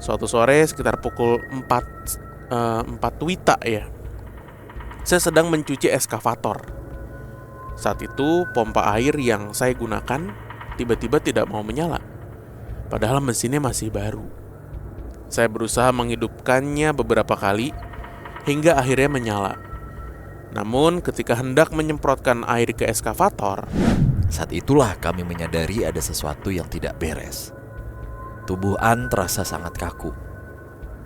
Suatu sore sekitar pukul 4 WITA ya, saya sedang mencuci eskavator. Saat itu pompa air yang saya gunakan tiba-tiba tidak mau menyala, padahal mesinnya masih baru. Saya berusaha menghidupkannya beberapa kali hingga akhirnya menyala. Namun ketika hendak menyemprotkan air ke eskavator, saat itulah kami menyadari ada sesuatu yang tidak beres. Tubuh An terasa sangat kaku.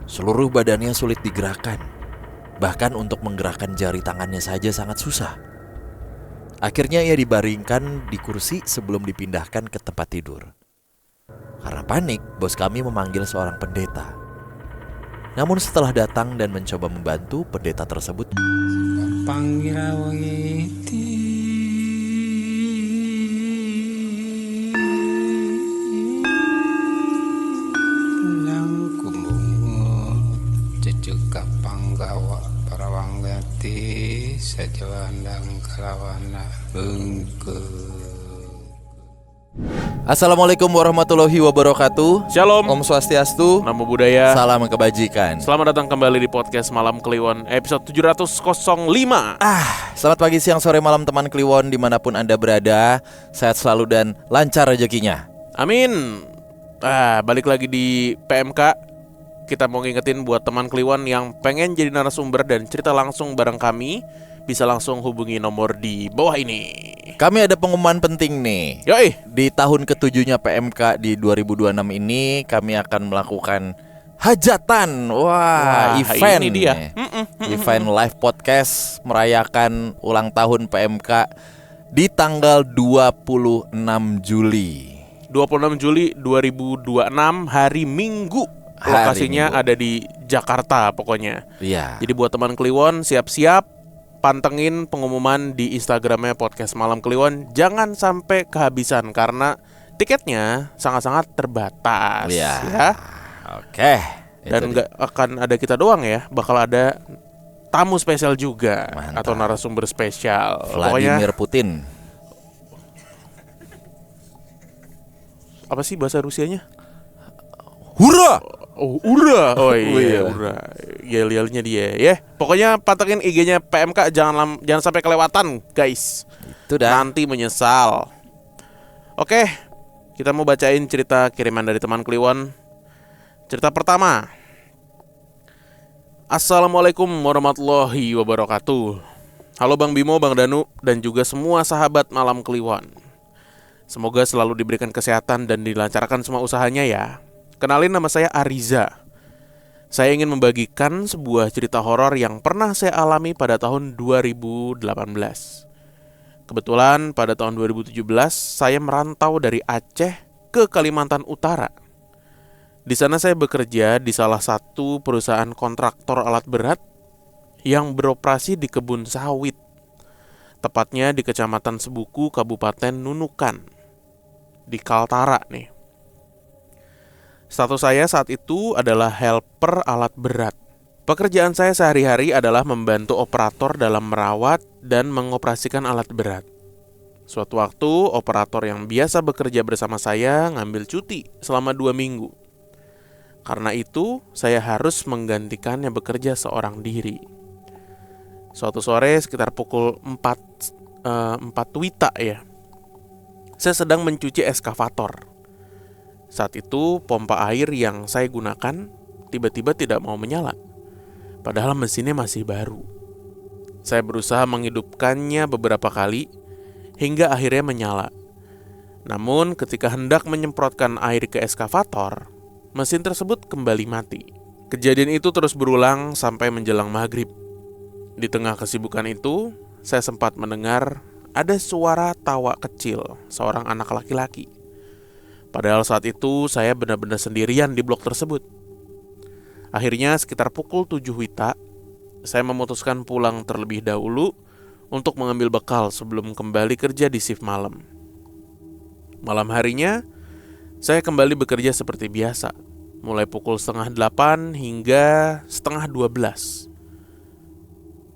Seluruh badannya sulit digerakkan. Bahkan untuk menggerakkan jari tangannya saja sangat susah. Akhirnya ia dibaringkan di kursi sebelum dipindahkan ke tempat tidur. Karena panik, bos kami memanggil seorang pendeta. Namun setelah datang dan mencoba membantu, pendeta tersebut Assalamualaikum warahmatullahi wabarakatuh. Shalom, Om Swastiastu, Namo Buddhaya. salam kebajikan. Selamat datang kembali di podcast Malam Kliwon episode 705. Selamat pagi, siang, sore, malam teman Kliwon dimanapun Anda berada. Sehat selalu dan lancar rezekinya. Amin. Balik lagi di PMK. Kita mau ngingetin buat teman Kliwon yang pengen jadi narasumber dan cerita langsung bareng kami, bisa langsung hubungi nomor di bawah ini. Kami ada pengumuman penting nih. Yoi. Di tahun ke-7-nya PMK di 2026 ini kami akan melakukan hajatan. Wah, event ini dia. Event live podcast merayakan ulang tahun PMK di tanggal 26 Juli 2026 hari Minggu. Lokasinya ada di Jakarta pokoknya. Iya. Jadi buat teman Kliwon siap-siap, pantengin pengumuman di Instagramnya Podcast Malam Kliwon. Jangan sampai kehabisan karena tiketnya sangat-sangat terbatas. Iya. Ya. Oke. Dan nggak akan ada kita doang ya, bakal ada tamu spesial juga. Mantap. Atau narasumber spesial. Vladimir Putin. Apa sih bahasa Rusianya? Hurra! Oh, ura. Oh iya, Iya. ura. Yel-yelnya dia ya. Pokoknya pantengin IG-nya PMK, jangan sampai kelewatan, guys. Itu dah. Nanti menyesal. Oke, kita mau bacain cerita kiriman dari teman Kliwon. Cerita pertama. Assalamualaikum warahmatullahi wabarakatuh. Halo Bang Bimo, Bang Danu, dan juga semua sahabat Malam Kliwon. Semoga selalu diberikan kesehatan dan dilancarkan semua usahanya ya. Kenalin, nama saya Ariza. Saya ingin membagikan sebuah cerita horor yang pernah saya alami pada tahun 2018. Kebetulan pada tahun 2017 saya merantau dari Aceh ke Kalimantan Utara. Di sana saya bekerja di salah satu perusahaan kontraktor alat berat yang beroperasi di kebun sawit. Tepatnya di Kecamatan Sebuku, Kabupaten Nunukan, di Kaltara nih. Status saya saat itu adalah helper alat berat. Pekerjaan saya sehari-hari adalah membantu operator dalam merawat dan mengoperasikan alat berat. Suatu waktu, operator yang biasa bekerja bersama saya ngambil cuti selama 2 minggu. Karena itu, saya harus menggantikannya bekerja seorang diri. Suatu sore sekitar pukul 4 WITA ya, saya sedang mencuci eskavator. Saat itu pompa air yang saya gunakan tiba-tiba tidak mau menyala, padahal mesinnya masih baru. Saya berusaha menghidupkannya beberapa kali hingga akhirnya menyala. Namun ketika hendak menyemprotkan air ke eskavator, mesin tersebut kembali mati. Kejadian itu terus berulang sampai menjelang maghrib. Di tengah kesibukan itu, saya sempat mendengar ada suara tawa kecil seorang anak laki-laki. Padahal saat itu saya benar-benar sendirian di blok tersebut. Akhirnya sekitar pukul 7 WITA, saya memutuskan pulang terlebih dahulu untuk mengambil bekal sebelum kembali kerja di shift malam. Malam harinya, saya kembali bekerja seperti biasa, mulai pukul 7:30 hingga 11:30.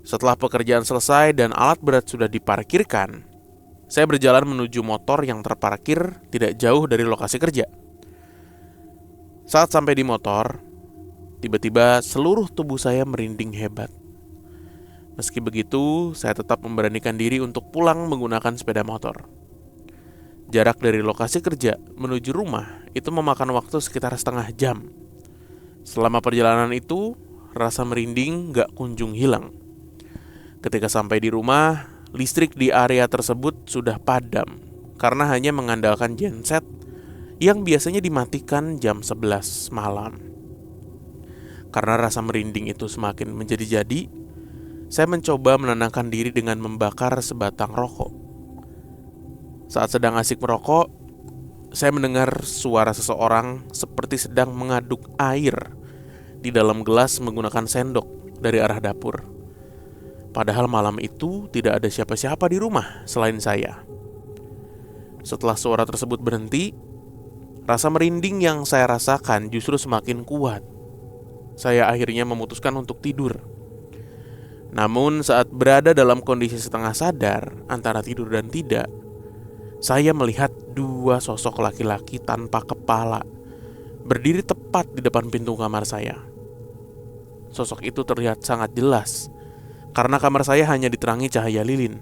Setelah pekerjaan selesai dan alat berat sudah diparkirkan, saya berjalan menuju motor yang terparkir tidak jauh dari lokasi kerja. Saat sampai di motor, Tiba-tiba seluruh tubuh saya merinding hebat. Meski begitu, saya tetap memberanikan diri untuk pulang menggunakan sepeda motor. Jarak dari lokasi kerja menuju rumah itu memakan waktu sekitar setengah jam. Selama perjalanan itu, rasa merinding gak kunjung hilang. Ketika sampai di rumah, listrik di area tersebut sudah padam karena hanya mengandalkan genset yang biasanya dimatikan jam 11 malam. Karena rasa merinding itu semakin menjadi-jadi, saya mencoba menenangkan diri dengan membakar sebatang rokok. Saat sedang asik merokok, saya mendengar suara seseorang seperti sedang mengaduk air di dalam gelas menggunakan sendok dari arah dapur. Padahal malam itu tidak ada siapa-siapa di rumah selain saya. Setelah suara tersebut berhenti, rasa merinding yang saya rasakan justru semakin kuat. Saya akhirnya memutuskan untuk tidur. Namun saat berada dalam kondisi setengah sadar antara tidur dan tidak, saya melihat dua sosok laki-laki tanpa kepala berdiri tepat di depan pintu kamar saya. Sosok itu terlihat sangat jelas karena kamar saya hanya diterangi cahaya lilin.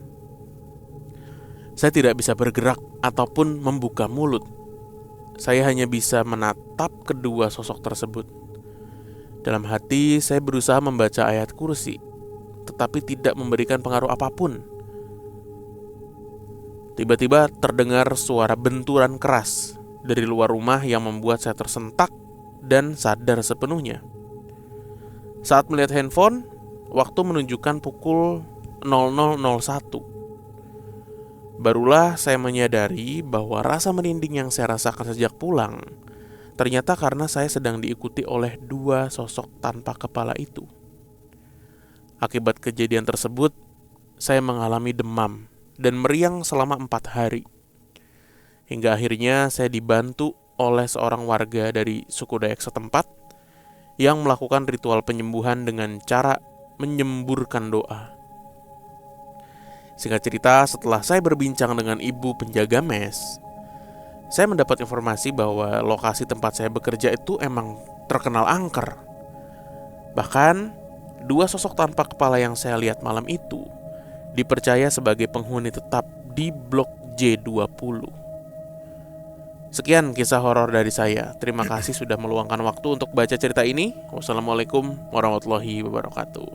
Saya tidak bisa bergerak ataupun membuka mulut. Saya hanya bisa menatap kedua sosok tersebut. Dalam hati saya berusaha membaca ayat kursi, tetapi tidak memberikan pengaruh apapun. Tiba-tiba terdengar suara benturan keras dari luar rumah yang membuat saya tersentak dan sadar sepenuhnya. Saat melihat handphone, waktu menunjukkan pukul 00.01. Barulah saya menyadari bahwa rasa merinding yang saya rasakan sejak pulang ternyata karena saya sedang diikuti oleh dua sosok tanpa kepala itu. Akibat kejadian tersebut, saya mengalami demam dan meriang selama 4 hari. Hingga akhirnya saya dibantu oleh seorang warga dari suku Dayak setempat yang melakukan ritual penyembuhan dengan cara menyemburkan doa. Singkat cerita, setelah saya berbincang dengan ibu penjaga mes, saya mendapat informasi bahwa lokasi tempat saya bekerja itu emang terkenal angker. Bahkan, dua sosok tanpa kepala yang saya lihat malam itu dipercaya sebagai penghuni tetap di blok J20. Sekian kisah horor dari saya. Terima kasih sudah meluangkan waktu untuk baca cerita ini. Wassalamualaikum warahmatullahi wabarakatuh.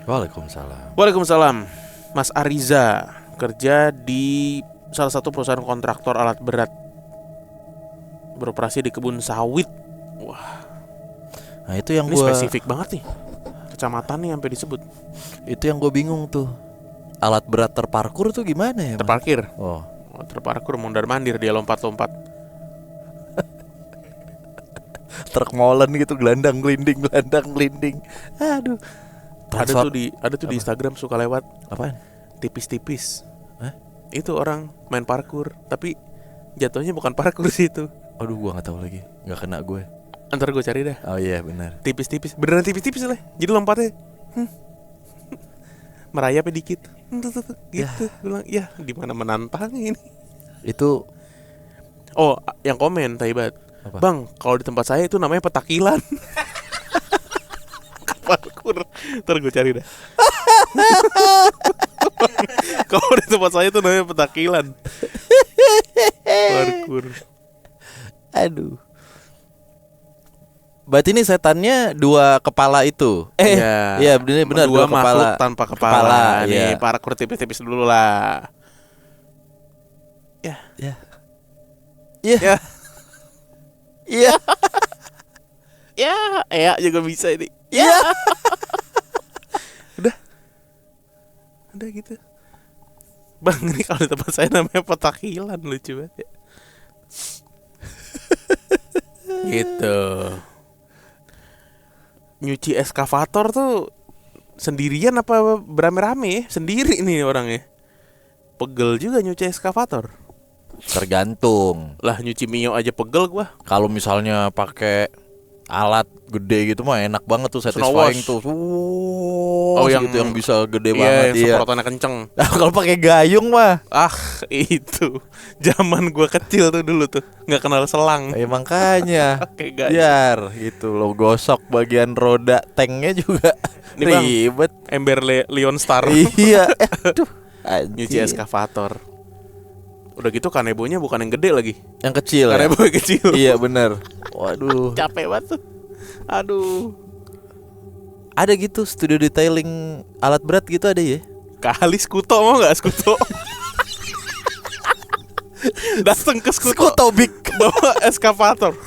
Waalaikumsalam. Waalaikumsalam. Mas Ariza kerja di salah satu perusahaan kontraktor alat berat, beroperasi di kebun sawit. Wah, Nah itu yang ini gue spesifik banget nih, kecamatannya sampai disebut. Itu yang gue bingung tuh. Alat berat terparkur tuh gimana ya? Terparkir. Oh, Terparkur, mondar-mandir, dia lompat-lompat. truk molen gitu, gelandang gelinding. Aduh. Ada tuh di Instagram suka lewat Apaan? tipis-tipis. Hah? Itu orang main parkur, tapi jatuhnya bukan parkur sih itu. Aduh, gue nggak tahu lagi, nggak kena gue. Antar gue cari dah. Oh iya benar. Tipis-tipis, beneran tipis-tipis lah. Jadi lompatnya merayapnya dikit. Gitu. Bilang, ya gimana menantang ini. Itu Oh, yang komen Taibat. apa? Bang, kalau di tempat saya itu namanya petakilan. Parkur. Ntar gue cari dah. Kalau di tempat saya itu namanya petakilan. Parkur. Aduh. Berarti ini setannya dua kepala itu. Iya benar dua dua makhluk kepala. tanpa kepala. Nih, iya. parkur tipis-tipis dulu lah. Ya. Ya. Ya. Iya. Ya juga bisa ini. Iya. Udah gitu. Bang, ini kalau di tempat saya namanya petakilan, lucu banget ya. Gitu. Nyuci eskavator tuh sendirian apa berame-rame ya? Sendiri nih orangnya. Pegel juga nyuci eskavator. Tergantung. Lah nyuci Mio aja pegel gua. Kalau misalnya pakai alat gede gitu mah enak banget tuh, satisfying tuh. Yang itu yang bisa gede banget yang semprotannya kenceng. Kalau pakai gayung mah itu zaman gua kecil tuh dulu tuh nggak kenal selang. Makanya Pakai gayung. biar gitu lo gosok bagian roda tanknya juga ribet. Ember Leon Star. Iya. Aduh, nyuci eskavator. Udah gitu kanebonya bukan yang gede lagi, yang kecil. Kanebo yang kecil. Iya bener. Waduh, Capek banget tuh. Aduh. ada gitu studio detailing alat berat gitu ada ya. Kali Skuto, mau gak Skuto? Dateng ke Skuto Big bawa eskavator.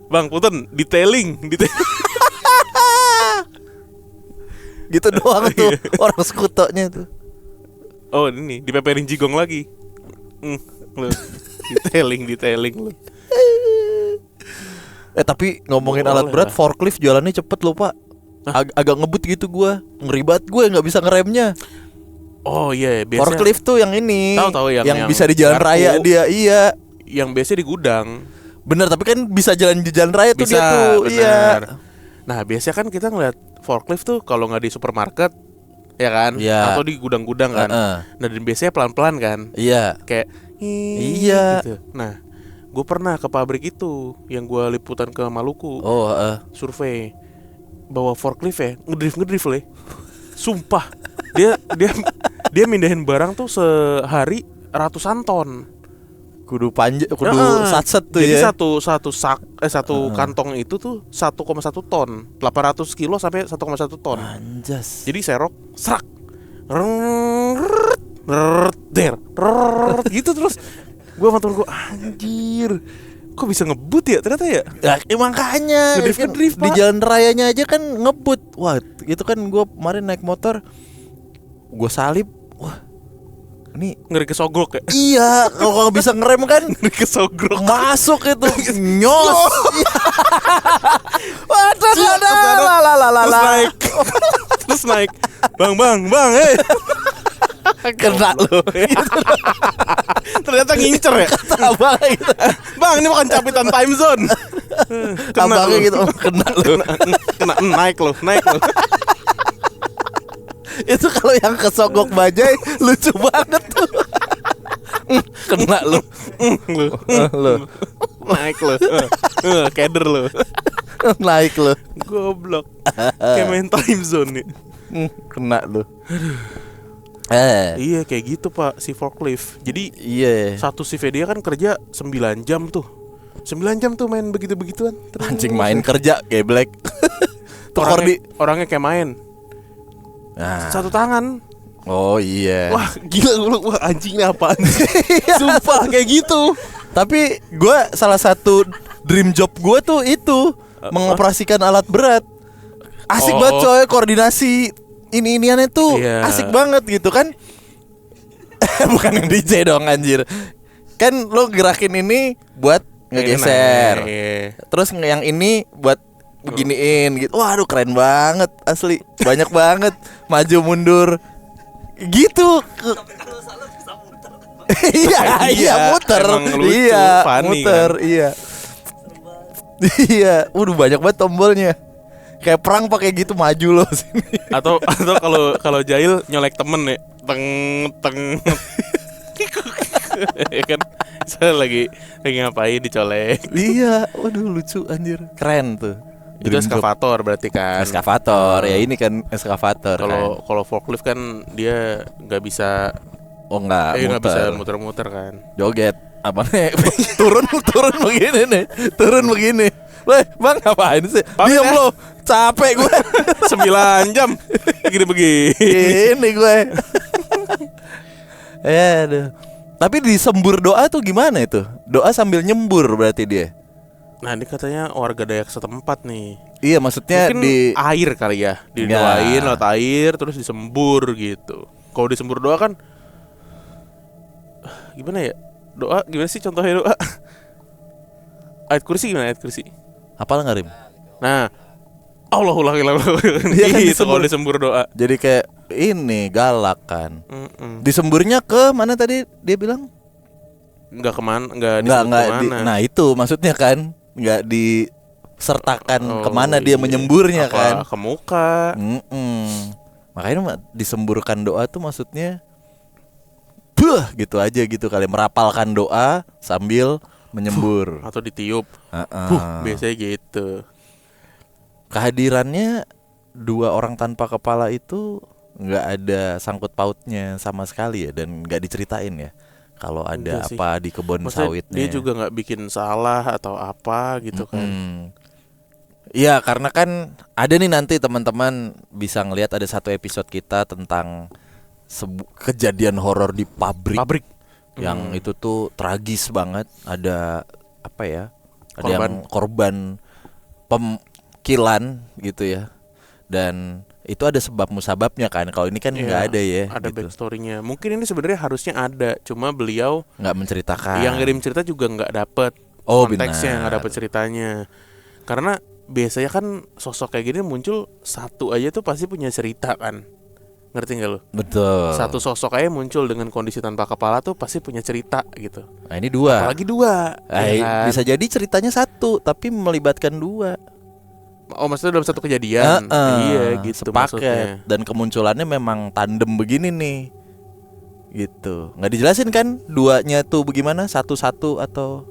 Bang Puten, detailing. gitu doang tuh orang skutonya tuh. Oh ini dipeperin jigong lagi. Lu. Detailing lu. Tapi ngomongin Boleh alat berat, lah. forklift jalannya cepet loh pak. Agak ngebut gitu gua, ngeri banget gue nggak bisa ngeremnya. Oh iya, biasanya Forklift tuh yang ini, Tahu yang bisa di jalan garpu. raya dia. Iya yang biasanya di gudang. bener, tapi kan bisa jalan di jalan raya tuh Bisa, dia tuh. bener. Iya. Nah biasanya kan kita ngeliat forklift tuh kalau nggak di supermarket, ya kan? Iya. Atau di gudang-gudang kan. Nah dan biasanya pelan-pelan kan. Iya. Kayak Iya. gitu. Nah gue pernah ke pabrik itu yang gue liputan ke Maluku. Oh. Survei bawa forklift ya, ngedrift le. Sumpah dia mindahin barang tuh sehari ratusan ton. Kudu kudu Heeh. satset tuh Jadi ya. satu kantong itu tuh 1,1 ton, 800 kilo sampai 1,1 ton. Anjas. Jadi serok serak gitu terus gue sama temen gue, anjir kok bisa ngebut ya ternyata ya. Makanya Ngedrift, di Pak. jalan rayanya aja kan ngebut. Wah itu kan gue kemarin naik motor, gue salip. Wah ini Ngeri kesogrok ya. iya, kalau nggak bisa ngerem kan Ngeri kesogrok. masuk itu nyos. Waduh, Terus naik. Terus naik. Bang, kena lu. Ternyata ngincer ya. Abang gitu. Bang, ini bukan capitan time zone. Abangnya lu. gitu kena lu. Kena naik lo. Itu kalau yang kesogok bajai lucu banget tuh. Kena lu. Lu. Naik lo. Keder lo. Naik lu. Goblok. Kayak main time zone nih. Kena lu. Iya kayak gitu pak si forklift. Jadi Iya. satu shift dia kan kerja 9 jam tuh. 9 jam tuh main begitu-begituan. Anjing main kerja geblek. Tuh orangnya kayak main. Nah. Satu tangan. Oh iya. Wah gila lu. Wah anjing ini apaan. Sumpah kayak gitu. Tapi gue salah satu dream job gue tuh itu mengoperasikan alat berat. Asik banget coy, koordinasi ini-iniannya tuh asik banget gitu kan. Bukan yang DJ dong anjir. Kan lo gerakin ini buat ngegeser. Terus yang ini buat beginiin gitu. Waduh keren banget asli. Banyak banget maju mundur gitu. Iya muter. Lucu, Iya funny, muter kan? iya. Iya, banyak banget tombolnya. Kayak perang pakai gitu maju loh sini. Atau kalau jahil nyolek temen ya. Teng. Ya kan saya lagi ngapain dicolek. Iya, waduh lucu anjir. Keren tuh. Itu eskavator berarti kan. Eskavator, ya ini kan eskavator. Kalau forklift kan dia nggak bisa. Oh enggak, Nggak bisa muter-muter kan. Joget. Apanya? turun begini nih. Turun begini. Weh, Bang ngapain sih? Diam lo. Capek gue. 9 jam begini. Ini gue. Aduh. Tapi disembur doa tuh gimana itu? Doa sambil nyembur berarti dia. Nah ini katanya warga Dayak setempat nih. Iya maksudnya Mungkin di air kali ya. Didoain lewat air terus disembur gitu. Kalau disembur doa kan gimana ya? Doa gimana sih contohnya doa? Ayat kursi gimana ayat kursi? Hafal nggak Rim? Nah Allahullah Iya kan gitu kalau disembur doa. Jadi kayak ini galak kan. Disemburnya ke mana tadi dia bilang? Enggak kemana, enggak Nah itu maksudnya kan nggak di sertakan kemana dia menyemburnya kan. Ke muka. Makanya disemburkan doa tuh maksudnya gitu aja gitu kali, merapalkan doa sambil menyembur atau ditiup. Biasanya gitu. Kehadirannya dua orang tanpa kepala itu nggak ada sangkut pautnya sama sekali ya, dan nggak diceritain ya kalau ada apa di kebun sawitnya. Dia juga nggak bikin salah atau apa gitu kan. Iya, karena kan ada nih, nanti teman-teman bisa ngelihat ada satu episode kita tentang kejadian horor di pabrik. Yang itu tuh tragis banget. Ada apa ya? Ada yang korban pemkilan gitu ya. Dan itu ada sebab musababnya kan. Kalau ini kan nggak ada ya. Ada gitu. backstory-nya. Mungkin ini sebenarnya harusnya ada, cuma beliau nggak menceritakan. Yang ngirim cerita juga nggak dapet konteksnya, nggak dapet ceritanya. Karena biasanya kan sosok kayak gini muncul satu aja tuh pasti punya cerita kan. Ngerti gak lo? Betul. Satu sosok aja muncul dengan kondisi tanpa kepala tuh pasti punya cerita gitu. Nah ini dua. Apalagi dua ya kan? Bisa jadi ceritanya satu tapi melibatkan dua. Oh maksudnya dalam satu kejadian. Iya gitu sepaket. Maksudnya. Dan kemunculannya memang tandem begini nih. Gitu. Gak dijelasin kan duanya tuh bagaimana, satu-satu atau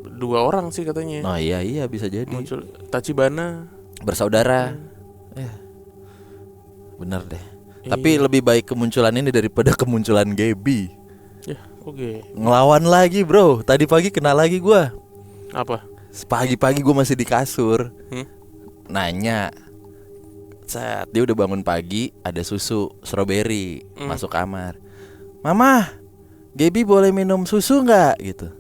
dua orang sih katanya. Oh iya bisa jadi. Muncul Tachibana bersaudara. Bener deh. Tapi lebih baik kemunculan ini daripada kemunculan Gaby. Ya, oke. Ngelawan lagi bro. Tadi pagi kena lagi gua. Apa? Pagi-pagi gua masih di kasur. Nanya. Saat dia udah bangun pagi, ada susu strawberry masuk kamar. Mama, Gaby boleh minum susu nggak? Gitu.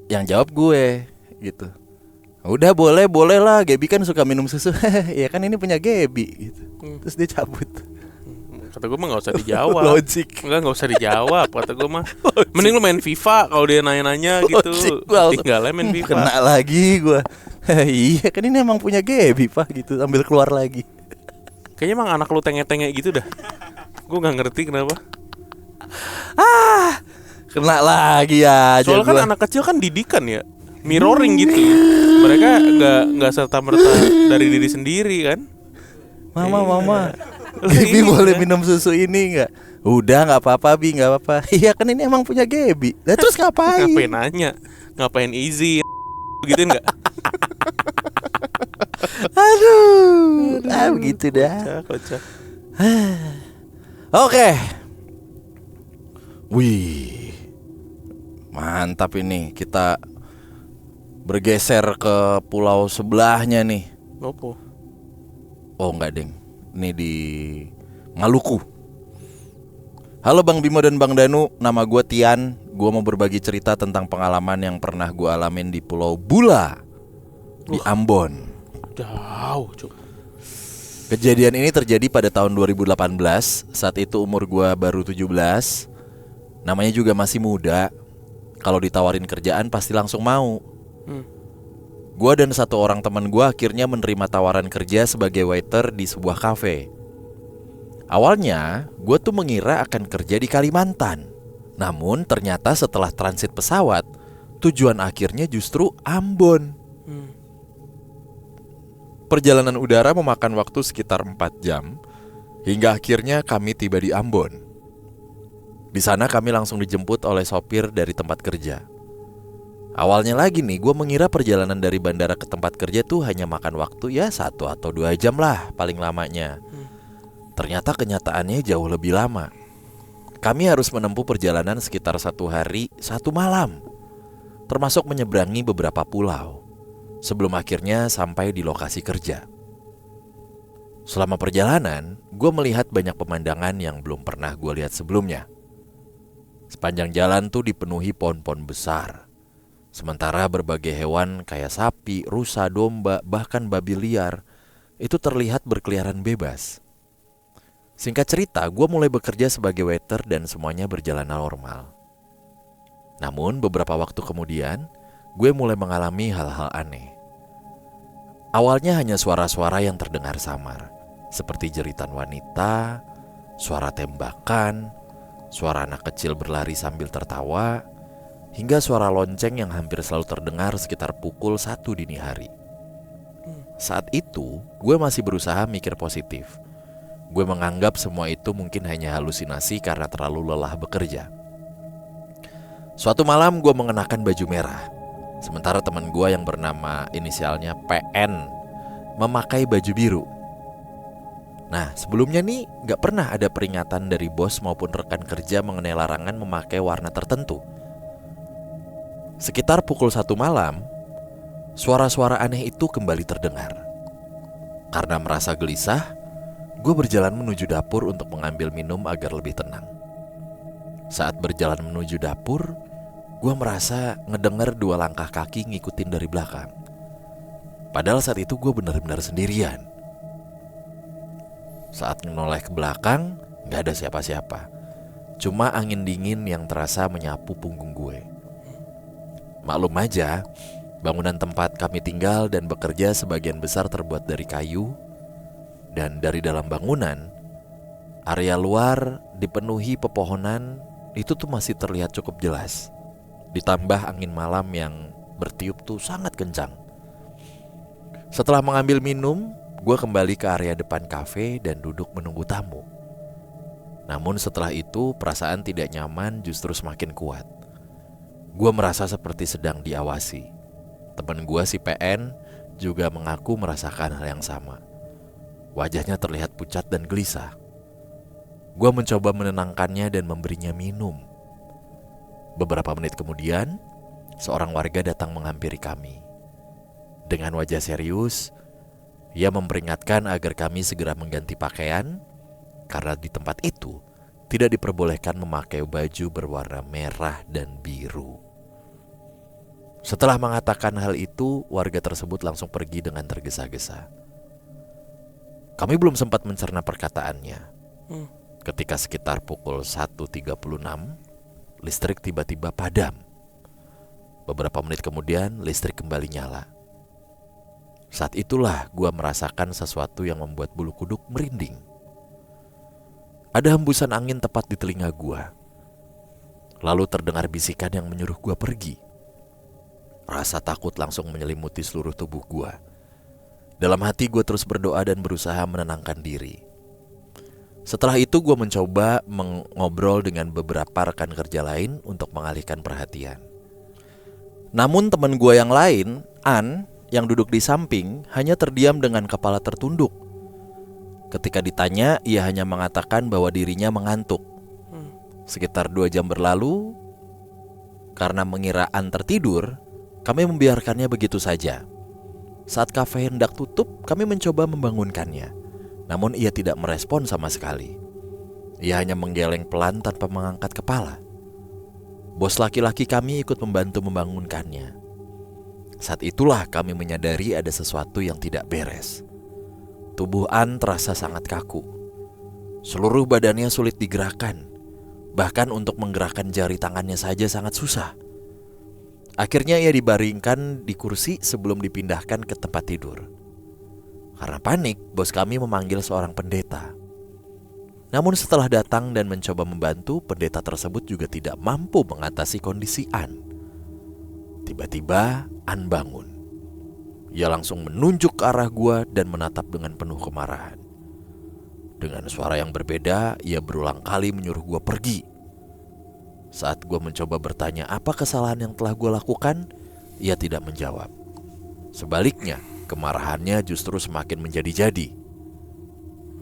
Yang jawab gue gitu. Udah boleh lah, Gaby kan suka minum susu. Ya kan ini punya Gaby gitu. Terus dia cabut. Kata gue mah gak usah dijawab. Logik. Gak usah dijawab. Kata gue mah mending lu main FIFA. Kalau dia nanya-nanya gitu, tinggalnya main FIFA. Kena lagi gue. Iya kan ini emang punya Gaby pak gitu. Ambil keluar lagi. Kayaknya emang anak lu tenge-tenge gitu dah. Gue gak ngerti kenapa. Kena lagi ya. Soalnya kan anak kecil kan didikan ya, mirroring gitu. Mereka gak serta-merta dari diri sendiri kan. Mama Gaby boleh minum susu ini nggak? Udah nggak apa-apa Bi, nggak apa-apa. Iya kan ini emang punya Gaby. Nah terus ngapain? Ngapain nanya? Ngapain izin? Gituin nggak? Aduh, begitu dah. Kocak. Oke. Wih, mantap ini. Kita bergeser ke pulau sebelahnya nih. Apa? Oh enggak deng, ini di Maluku. Halo Bang Bimo dan Bang Danu, nama gue Tian. Gue mau berbagi cerita tentang pengalaman yang pernah gue alamin di Pulau Bula di Ambon. Jauh cuy. Kejadian ini terjadi pada tahun 2018. Saat itu umur gue baru 17. Namanya juga masih muda. Kalau ditawarin kerjaan pasti langsung mau. Gue dan satu orang teman gue akhirnya menerima tawaran kerja sebagai waiter di sebuah kafe. Awalnya gue tuh mengira akan kerja di Kalimantan. Namun ternyata setelah transit pesawat, tujuan akhirnya justru Ambon. Perjalanan udara memakan waktu sekitar 4 jam hingga akhirnya kami tiba di Ambon. Di sana kami langsung dijemput oleh sopir dari tempat kerja. Awalnya lagi nih, gue mengira perjalanan dari bandara ke tempat kerja tuh hanya makan waktu ya 1 atau 2 jam lah paling lamanya. Ternyata kenyataannya jauh lebih lama. Kami harus menempuh perjalanan sekitar 1 hari 1 malam, termasuk menyeberangi beberapa pulau, sebelum akhirnya sampai di lokasi kerja. Selama perjalanan, gue melihat banyak pemandangan yang belum pernah gue lihat sebelumnya. Sepanjang jalan tuh dipenuhi pohon-pohon besar. Sementara berbagai hewan kayak sapi, rusa, domba, bahkan babi liar itu terlihat berkeliaran bebas. Singkat cerita, gue mulai bekerja sebagai waiter dan semuanya berjalan normal. Namun beberapa waktu kemudian, gue mulai mengalami hal-hal aneh. Awalnya hanya suara-suara yang terdengar samar, seperti jeritan wanita, suara tembakan, suara anak kecil berlari sambil tertawa, hingga suara lonceng yang hampir selalu terdengar sekitar pukul 1 dini hari. Saat itu, gue masih berusaha mikir positif. Gue menganggap semua itu mungkin hanya halusinasi karena terlalu lelah bekerja. Suatu malam gue mengenakan baju merah, sementara teman gue yang bernama inisialnya PN memakai baju biru. Nah, sebelumnya nih gak pernah ada peringatan dari bos maupun rekan kerja mengenai larangan memakai warna tertentu. Sekitar pukul 1 malam, suara-suara aneh itu kembali terdengar. Karena merasa gelisah, gue berjalan menuju dapur untuk mengambil minum agar lebih tenang. Saat berjalan menuju dapur, gue merasa ngedenger 2 langkah kaki ngikutin dari belakang. Padahal saat itu gue benar-benar sendirian. Saat menoleh ke belakang, gak ada siapa-siapa. Cuma angin dingin yang terasa menyapu punggung gue. Maklum aja, bangunan tempat kami tinggal dan bekerja sebagian besar terbuat dari kayu. Dan dari dalam bangunan, area luar dipenuhi pepohonan itu tuh masih terlihat cukup jelas. Ditambah angin malam yang bertiup tuh sangat kencang. Setelah mengambil minum, gue kembali ke area depan kafe dan duduk menunggu tamu. Namun setelah itu perasaan tidak nyaman justru semakin kuat. Gue merasa seperti sedang diawasi. Teman gue si PN juga mengaku merasakan hal yang sama. Wajahnya terlihat pucat dan gelisah. Gue mencoba menenangkannya dan memberinya minum. Beberapa menit kemudian, seorang warga datang menghampiri kami. Dengan wajah serius, ia memperingatkan agar kami segera mengganti pakaian karena di tempat itu tidak diperbolehkan memakai baju berwarna merah dan biru. Setelah mengatakan hal itu, warga tersebut langsung pergi dengan tergesa-gesa. Kami belum sempat mencerna perkataannya. Ketika sekitar pukul 1.36, listrik tiba-tiba padam. Beberapa menit kemudian, listrik kembali nyala. Saat itulah gue merasakan sesuatu yang membuat bulu kuduk merinding. Ada hembusan angin tepat di telinga gue. Lalu terdengar bisikan yang menyuruh gue pergi. Rasa takut langsung menyelimuti seluruh tubuh gue. Dalam hati gue terus berdoa dan berusaha menenangkan diri. Setelah itu gue mencoba mengobrol dengan beberapa rekan kerja lain untuk mengalihkan perhatian. Namun teman gue yang lain, An, yang duduk di samping, hanya terdiam dengan kepala tertunduk. Ketika ditanya, ia hanya mengatakan bahwa dirinya mengantuk. Sekitar 2 jam berlalu, karena mengira An tertidur, kami membiarkannya begitu saja. Saat kafe hendak tutup, kami mencoba membangunkannya. Namun ia tidak merespon sama sekali. Ia hanya menggeleng pelan tanpa mengangkat kepala. Bos laki-laki kami ikut membantu membangunkannya. Saat itulah kami menyadari ada sesuatu yang tidak beres. Tubuh An terasa sangat kaku. Seluruh badannya sulit digerakkan. Bahkan untuk menggerakkan jari tangannya saja sangat susah. Akhirnya ia dibaringkan di kursi sebelum dipindahkan ke tempat tidur. Karena panik, bos kami memanggil seorang pendeta. Namun setelah datang dan mencoba membantu, pendeta tersebut juga tidak mampu mengatasi kondisi An. Tiba-tiba An bangun. Ia langsung menunjuk ke arah gua dan menatap dengan penuh kemarahan. Dengan suara yang berbeda, ia berulang kali menyuruh gua pergi. Saat gua mencoba bertanya apa kesalahan yang telah gua lakukan, ia tidak menjawab. Sebaliknya, kemarahannya justru semakin menjadi-jadi.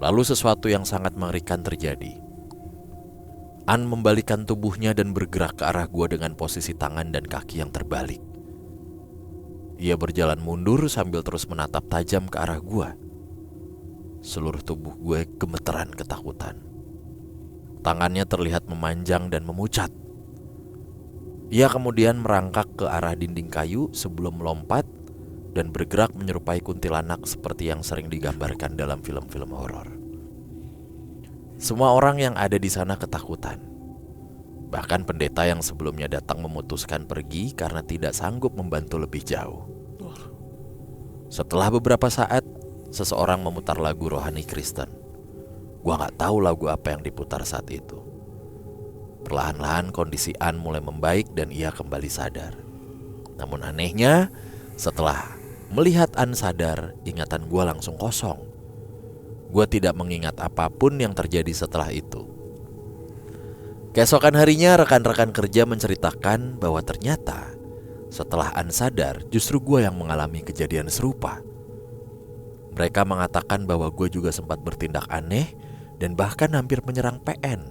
Lalu sesuatu yang sangat mengerikan terjadi. An membalikkan tubuhnya dan bergerak ke arah gua dengan posisi tangan dan kaki yang terbalik. Ia berjalan mundur sambil terus menatap tajam ke arah gua. Seluruh tubuh gue gemeteran ketakutan. Tangannya terlihat memanjang dan memucat. Ia kemudian merangkak ke arah dinding kayu sebelum melompat dan bergerak menyerupai kuntilanak seperti yang sering digambarkan dalam film-film horor. Semua orang yang ada di sana ketakutan. Bahkan pendeta yang sebelumnya datang memutuskan pergi karena tidak sanggup membantu lebih jauh. Setelah beberapa saat, seseorang memutar lagu rohani Kristen. Gua gak tahu lagu apa yang diputar saat itu. Perlahan-lahan kondisi An mulai membaik dan ia kembali sadar. Namun anehnya, setelah Melihat An sadar, ingatan gue langsung kosong. Gue tidak mengingat apapun yang terjadi setelah itu. Keesokan harinya rekan-rekan kerja menceritakan bahwa ternyata setelah An sadar, justru gue yang mengalami kejadian serupa. Mereka mengatakan bahwa gue juga sempat bertindak aneh dan bahkan hampir menyerang PN,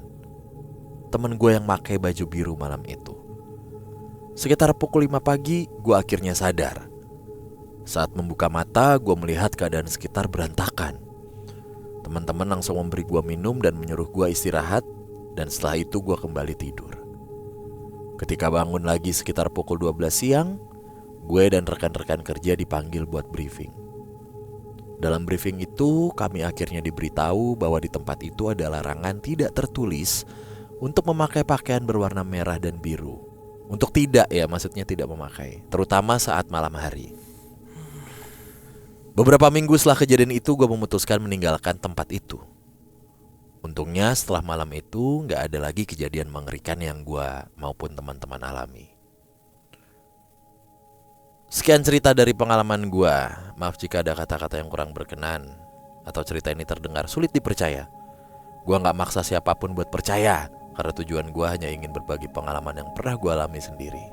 temen gue yang pakai baju biru malam itu. Sekitar pukul 5 pagi, gue akhirnya sadar. Saat membuka mata, gue melihat keadaan sekitar berantakan. Teman-teman langsung memberi gue minum dan menyuruh gue istirahat, dan setelah itu gue kembali tidur. Ketika bangun lagi sekitar pukul 12 siang, gue dan rekan-rekan kerja dipanggil buat briefing. Dalam briefing itu, kami akhirnya diberitahu bahwa di tempat itu ada larangan tidak tertulis untuk memakai pakaian berwarna merah dan biru. Untuk tidak ya, maksudnya tidak memakai, terutama saat malam hari. Beberapa minggu setelah kejadian itu, gue memutuskan meninggalkan tempat itu. Untungnya setelah malam itu gak ada lagi kejadian mengerikan yang gue maupun teman-teman alami. Sekian cerita dari pengalaman gue. Maaf jika ada kata-kata yang kurang berkenan atau cerita ini terdengar sulit dipercaya. Gue gak maksa siapapun buat percaya, karena tujuan gue hanya ingin berbagi pengalaman yang pernah gue alami sendiri.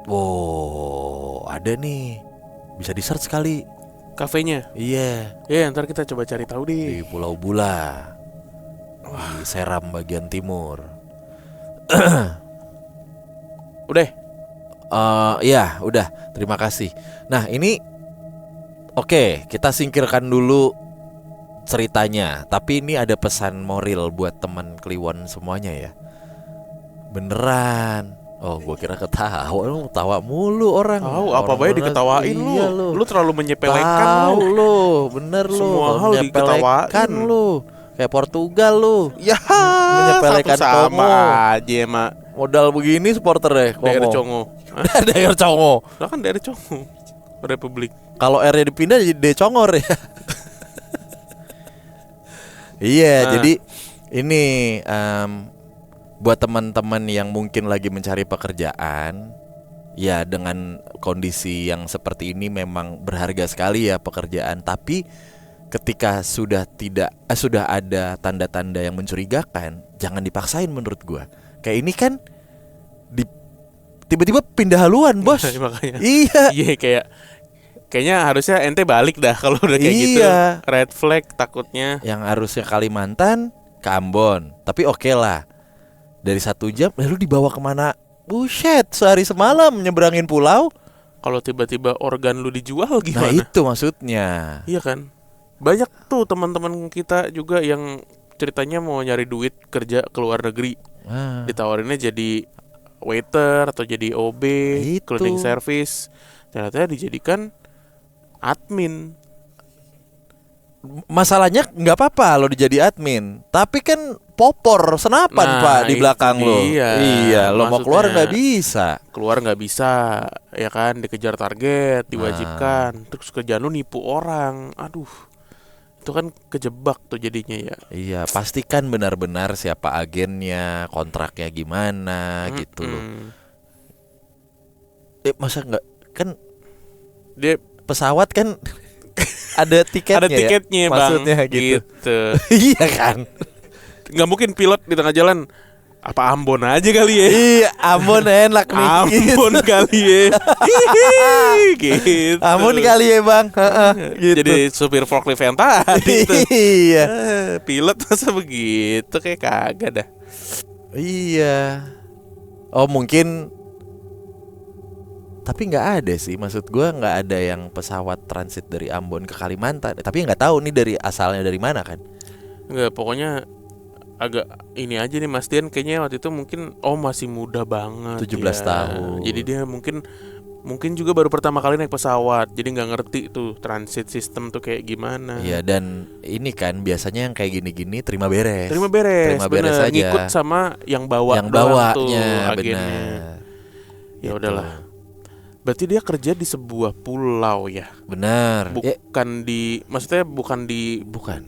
Wow, ada nih. Bisa di-search kali Kafenya. Iya. Ya, ntar kita coba cari tahu Di deh. Pulau Bula, di Seram bagian timur. Udah. Ya udah, terima kasih. Nah ini oke, kita singkirkan dulu ceritanya. Tapi ini ada pesan moral buat teman Kliwon semuanya ya. Beneran. Oh, gue kira ketawa. Lu tawa mulu orang. Tahu apa baik diketawain lu. Iya, Lu terlalu menyepelekan tahu lu. lu. Bener lu. Semua hal Menyepelekan diketawain. lu. Kayak Portugal lu. Ya, Menyepelekan satu sama Kongo. aja mak. Modal begini supporter deh Daerah Kongo. Congo. Daerah Congo. Lah kan daerah Congo. Republik. Kalau R-nya dipindah jadi Decongor ya. Iya, Nah. jadi ini buat teman-teman yang mungkin lagi mencari pekerjaan, ya dengan kondisi yang seperti ini memang berharga sekali ya pekerjaan. Tapi ketika sudah ada tanda-tanda yang mencurigakan, jangan dipaksain menurut gua. Kayak ini kan tiba-tiba pindah haluan, Bos. Makanya. Iya. Iya kayaknya harusnya ente balik dah kalau udah kayak gitu. Iya. Red flag takutnya. Yang harusnya Kalimantan ke Ambon. Tapi oke lah, dari 1 jam lalu dibawa kemana? Buset, sehari semalam nyeberangin pulau. Kalau tiba-tiba organ lu dijual Nah gimana? itu maksudnya. Iya kan? Banyak tuh teman-teman kita juga yang ceritanya mau nyari duit kerja ke luar negeri. Ah, Ditawarinnya jadi waiter atau jadi OB, Itu. cleaning service. Ternyata dijadikan admin. masalahnya nggak apa-apa lo dijadi admin, tapi kan popor senapan Nah, Pak di itu belakang lo. dia. Iya, lo mau Maksudnya, keluar nggak bisa. Keluar nggak bisa, ya kan? Dikejar target, diwajibkan. Terus kerjaan lu nipu orang. Aduh, itu kan kejebak tuh jadinya ya. Iya, pastikan benar-benar siapa agennya, kontraknya gimana gitu loh. Masa nggak, kan Dia pesawat kan ada tiketnya, ada tiketnya ya? bang. Maksudnya gitu. Iya kan? Nggak mungkin pilot di tengah jalan. Apa Ambon aja kali ya? Iya, Ambon enak nih. Ambon kali ya. Hihi, gitu. Ambon kali ya bang. Gitu. Jadi supir forklift yang tadi tuh. Iya. Pilot masa begitu, kayak kagak dah. Iya. Oh mungkin. Tapi nggak ada sih, maksud gue nggak ada yang pesawat transit dari Ambon ke Kalimantan. Tapi nggak tahu nih dari asalnya dari mana kan? Enggak, pokoknya agak ini aja nih Mas Dian, kayaknya waktu itu mungkin masih muda banget 17 ya. tahun. Jadi dia mungkin juga baru pertama kali naik pesawat, jadi nggak ngerti tuh transit system tuh kayak gimana. Iya, dan ini kan biasanya yang kayak gini-gini terima beres. Terima beres aja. ngikut sama yang bawa Yang doang tuh bawanya agennya. benar. Ya Gitu. udahlah. Berarti dia kerja di sebuah pulau ya. Benar. Maksudnya bukan di Bukan.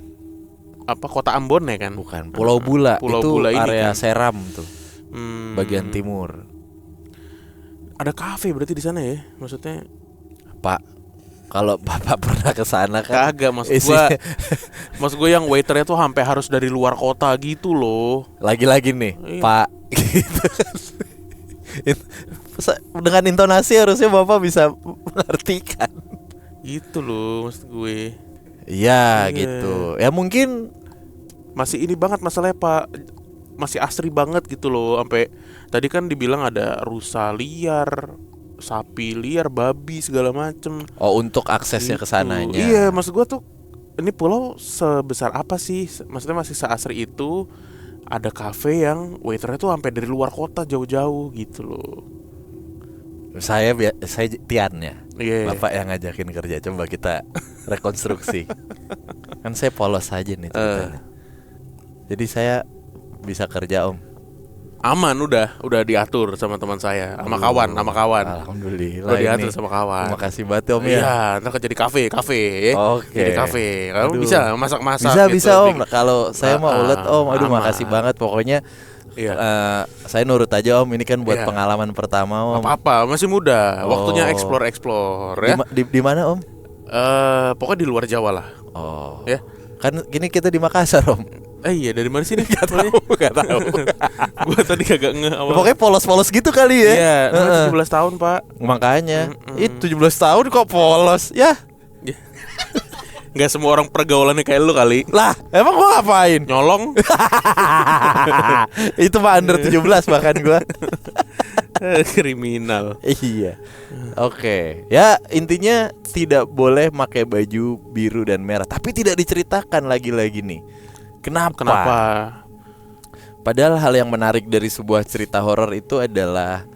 apa kota Ambon ya kan? Bukan. Pulau Bula. Pulau itu Bula ini area kan? Seram tuh, Hmm. bagian timur. Ada kafe berarti di sana ya? Maksudnya Pak. Kalau Bapak pernah ke sana kan. Kagak, maksud gua yang waiternya tuh sampai harus dari luar kota gitu loh. Lagi-lagi nih, Iya. Pak. Gitu kan. Dengan intonasi harusnya Bapak bisa mengartikan. Gitu loh maksud gue. Iya, Iya. gitu. Ya mungkin Masih ini banget masalahnya Pak. Masih asri banget gitu loh. Sampai tadi kan dibilang ada rusa liar, sapi liar, babi segala macem. untuk aksesnya ke Gitu. sananya. Iya, maksud gua tuh ini pulau sebesar apa sih? Maksudnya masih seasri itu. Ada kafe yang waiternya tuh sampai dari luar kota jauh-jauh gitu loh. Saya Tiannya. Iya. Bapak yang ngajakin kerja. Coba kita rekonstruksi. Kan saya polos aja nih ceritanya. Jadi saya bisa kerja, Om. Aman udah diatur sama teman saya, sama kawan. Alhamdulillah. Udah diatur ini. sama kawan. Terima kasih banget Om ya. Iya, ntar kan jadi kafe ya. Oke. Jadi kafe. Kamu Aduh. bisa masak-masak Bisa gitu. Om. Kalau saya mau ulet Om. Aduh, aman. makasih banget. Pokoknya Iya. saya nurut aja Om. Ini kan buat Iya. pengalaman pertama Om. Apa-apa, masih muda. Waktunya Oh. explore ya. Di mana Om? Pokoknya di luar Jawa lah. Oh. Ya. Kan gini kita di Makassar Om. Iya, dari mana sih nih? Gak tahu. Gua tadi kagak ngeh awal. Pokoknya polos-polos gitu kali ya. Iya, Heeh. 17 tahun, Pak. Makanya. Itu 17 tahun kok polos. Ya. Gak semua orang pergaulannya kayak lu kali. Lah, emang gua ngapain? Nyolong. Itu mah under 17 bahkan gua. Kriminal. Iya. Oke. Ya, intinya tidak boleh pakai baju biru dan merah. Tapi tidak diceritakan lagi-lagi nih. Kenapa? Padahal hal yang menarik dari sebuah cerita horor itu adalah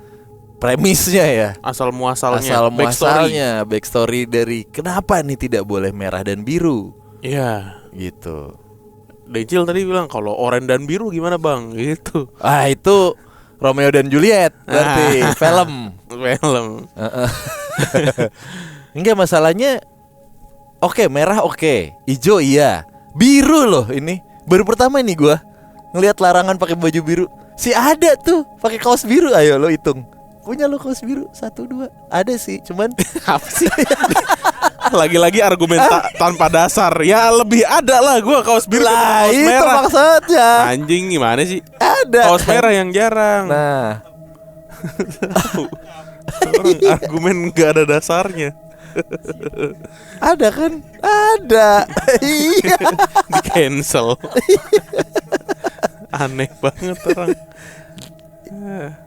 premisnya ya. Asal muasalnya. Asal backstory. muasalnya, backstory dari kenapa nih tidak boleh merah dan biru. Iya. Gitu. Decil tadi bilang kalau oranye dan biru gimana bang? Gitu. Ah, itu Romeo dan Juliet berarti film. Film. Enggak, masalahnya oke, merah oke, hijau iya, biru loh ini. Baru pertama ini gua ngelihat larangan pakai baju biru. Si ada tuh pakai kaos biru, ayo lo hitung. Punya lo kaos biru 1, 2. Ada sih, cuman Apa sih? Lagi-lagi argumen tanpa dasar. Ya lebih ada lah gua kaos biru lah kaos itu merah. maksudnya. Anjing gimana sih? Ada. Kaos merah yang jarang. Nah, Orang argumen gak ada dasarnya. ada kan? Ada. Iya. Di cancel. Aneh banget orang.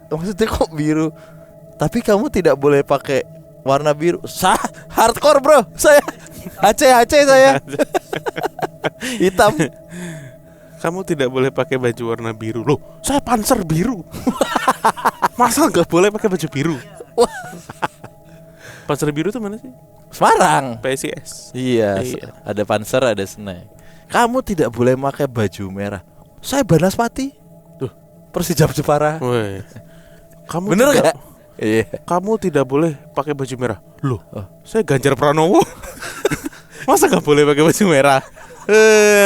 Maksudnya kok biru? Tapi kamu tidak boleh pakai warna biru. Hardcore bro. Saya Aceh saya. Hitam. Kamu tidak boleh pakai baju warna biru. Loh, saya Panzer biru. Masa nggak boleh pakai baju biru? Panzer biru tuh mana sih? Semarang. PSIS. Iya, Iya. ada Panzer, ada Snake. Kamu tidak boleh pakai baju merah. Saya Banaspati. Tuh, Persijap Jepara. woi. Kamu Bener tidak, gak? Iya. Kamu tidak boleh pakai baju merah. Loh, saya Ganjar Pranowo. Masa nggak boleh pakai baju merah?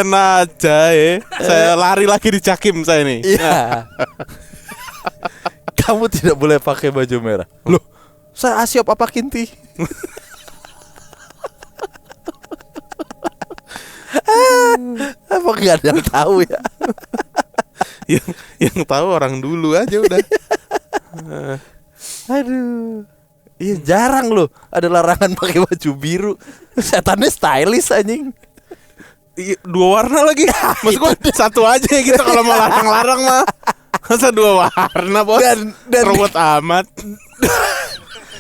Naja ya. Saya lari lagi di Cakim saya nih. Iya. Kamu tidak boleh pakai baju merah. Loh, saya Asiop apa Kinti? Apa gak ada yang tahu ya? yang tahu orang dulu aja udah. Aduh. Iya, jarang loh ada larangan pakai baju biru. Setannya stylish anjing. Iya, 2 warna lagi. Maksud gua satu aja gitu kalau mau larang-larang mah. Masa 2 warna bos? Dan Robot amat.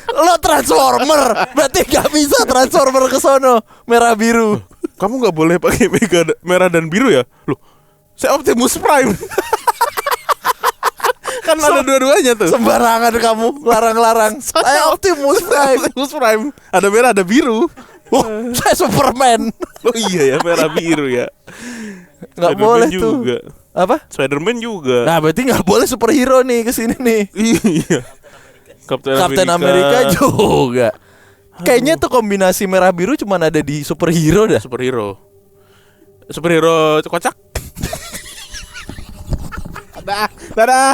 lo Transformer, berarti gak bisa Transformer ke sono merah biru. Kamu nggak boleh pakai merah dan biru ya? Loh, saya Optimus Prime. Kan ada dua-duanya tuh. Sembarangan kamu larang-larang. Saya Optimus Prime. Optimus Prime. Ada merah, ada biru. Oh, saya Superman. Oh iya ya, merah biru ya. Nggak Spider-Man boleh juga. tuh. Apa? Spider-Man juga. Nah, berarti nggak boleh superhero nih kesini nih. Iya. Kapten Amerika juga. Kayaknya tuh kombinasi merah biru cuman ada di superhero dah. Superhero. Superhero kocak. Dadah.